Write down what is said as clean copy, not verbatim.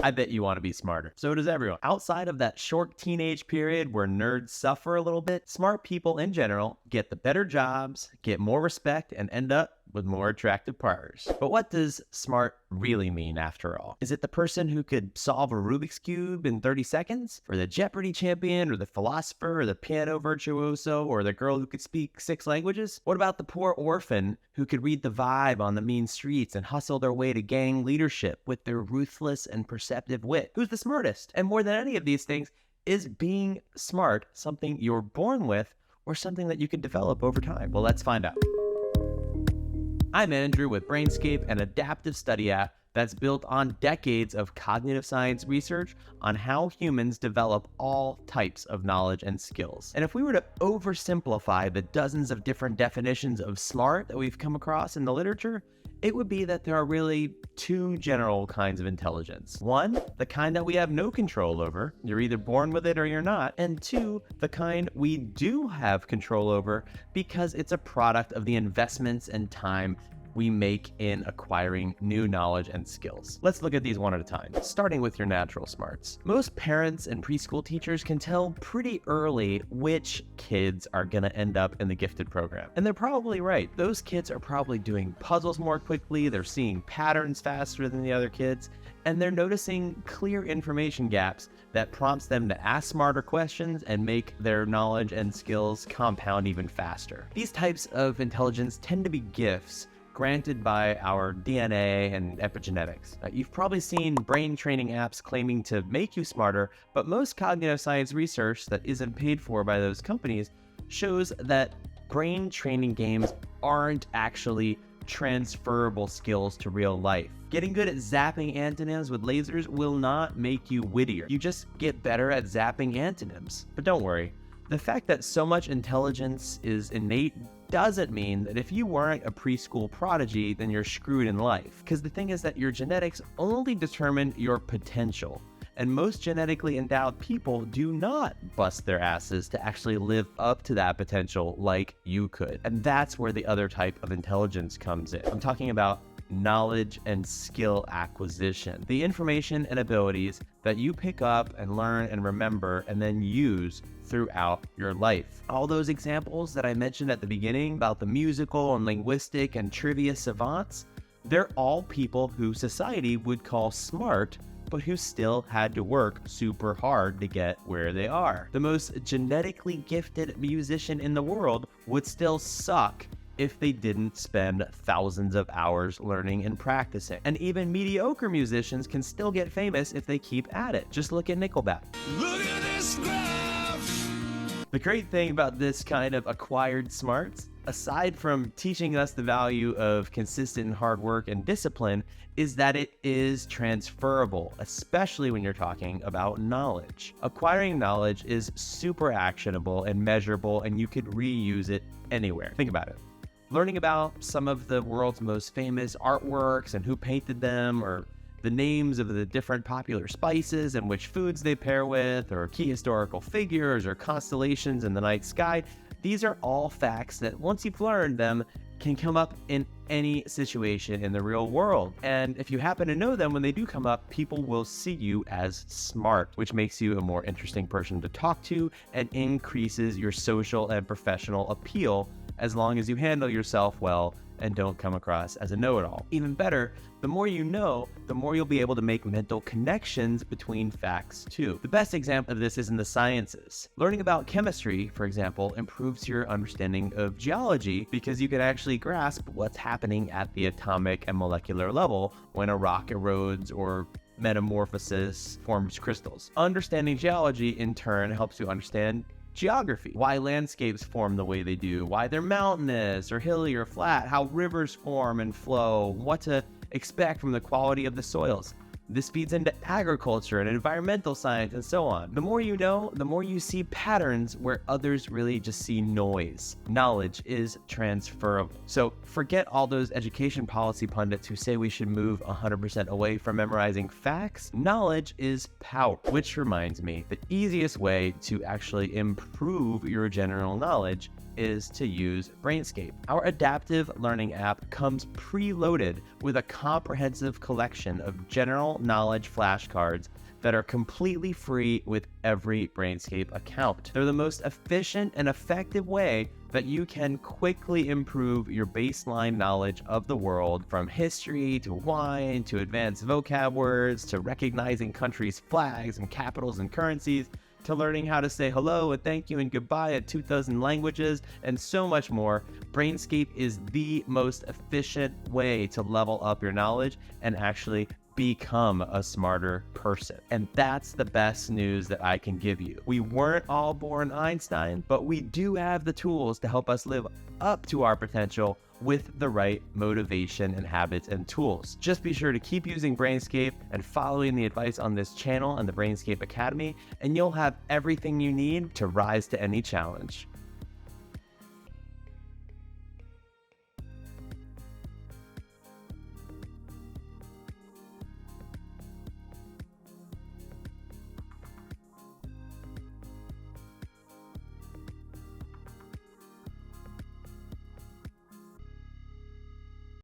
I bet you want to be smarter. So does everyone. Outside of that short teenage period where nerds suffer a little bit, smart people in general get the better jobs, get more respect, and end up with more attractive partners. But what does smart really mean after all? Is it the person who could solve a Rubik's Cube in 30 seconds? Or the Jeopardy champion, or the philosopher, or the piano virtuoso, or the girl who could speak 6 languages? What about the poor orphan who could read the vibe on the mean streets and hustle their way to gang leadership with their ruthless and perceptive wit? Who's the smartest? And more than any of these things, is being smart something you're born with or something that you can develop over time? Well, let's find out. I'm Andrew with Brainscape, an adaptive study app that's built on decades of cognitive science research on how humans develop all types of knowledge and skills. And if we were to oversimplify the dozens of different definitions of smart that we've come across in the literature, it would be that there are really 2 general kinds of intelligence. 1, the kind that we have no control over. You're either born with it or you're not. And 2, the kind we do have control over because it's a product of the investments and time we make in acquiring new knowledge and skills. Let's look at these one at a time, starting with your natural smarts. Most parents and preschool teachers can tell pretty early which kids are gonna end up in the gifted program. And they're probably right. Those kids are probably doing puzzles more quickly, they're seeing patterns faster than the other kids, and they're noticing clear information gaps that prompts them to ask smarter questions and make their knowledge and skills compound even faster. These types of intelligence tend to be gifts granted by our DNA and epigenetics. You've probably seen brain training apps claiming to make you smarter, but most cognitive science research that isn't paid for by those companies shows that brain training games aren't actually transferable skills to real life. Getting good at zapping antonyms with lasers will not make you wittier. You just get better at zapping antonyms. But don't worry, the fact that so much intelligence is innate doesn't mean that if you weren't a preschool prodigy, then you're screwed in life. Because the thing is that your genetics only determine your potential. And most genetically endowed people do not bust their asses to actually live up to that potential like you could. And that's where the other type of intelligence comes in. I'm talking about knowledge and skill acquisition. The information and abilities that you pick up and learn and remember and then use throughout your life. All those examples that I mentioned at the beginning about the musical and linguistic and trivia savants, they're all people who society would call smart, but who still had to work super hard to get where they are. The most genetically gifted musician in the world would still suck if they didn't spend thousands of hours learning and practicing. And even mediocre musicians can still get famous if they keep at it. Just look at Nickelback. Look at this graph. The great thing about this kind of acquired smarts, aside from teaching us the value of consistent hard work and discipline, is that it is transferable, especially when you're talking about knowledge. Acquiring knowledge is super actionable and measurable, and you could reuse it anywhere. Think about it. Learning about some of the world's most famous artworks and who painted them, or the names of the different popular spices and which foods they pair with, or key historical figures or constellations in the night sky. These are all facts that once you've learned them can come up in any situation in the real world. And if you happen to know them when they do come up, people will see you as smart, which makes you a more interesting person to talk to and increases your social and professional appeal as long as you handle yourself well and don't come across as a know-it-all. Even better, the more you know, the more you'll be able to make mental connections between facts too. The best example of this is in the sciences. Learning about chemistry, for example, improves your understanding of geology because you can actually grasp what's happening at the atomic and molecular level when a rock erodes or metamorphosis forms crystals. Understanding geology, in turn, helps you understand geography, why landscapes form the way they do, why they're mountainous or hilly or flat, how rivers form and flow, what to expect from the quality of the soils. This feeds into agriculture and environmental science and so on. The more you know, the more you see patterns where others really just see noise. Knowledge is transferable. So forget all those education policy pundits who say we should move 100% away from memorizing facts. Knowledge is power. Which reminds me, the easiest way to actually improve your general knowledge is to use Brainscape. Our adaptive learning app comes preloaded with a comprehensive collection of general knowledge flashcards that are completely free with every Brainscape account. They're the most efficient and effective way that you can quickly improve your baseline knowledge of the world, from history to wine to advanced vocab words to recognizing countries' flags and capitals and currencies, to learning how to say hello and thank you and goodbye at 2,000 languages, and so much more. Brainscape is the most efficient way to level up your knowledge and actually become a smarter person. And that's the best news that I can give you. We weren't all born Einstein, but we do have the tools to help us live up to our potential with the right motivation and habits and tools. Just be sure to keep using Brainscape and following the advice on this channel and the Brainscape Academy, and you'll have everything you need to rise to any challenge.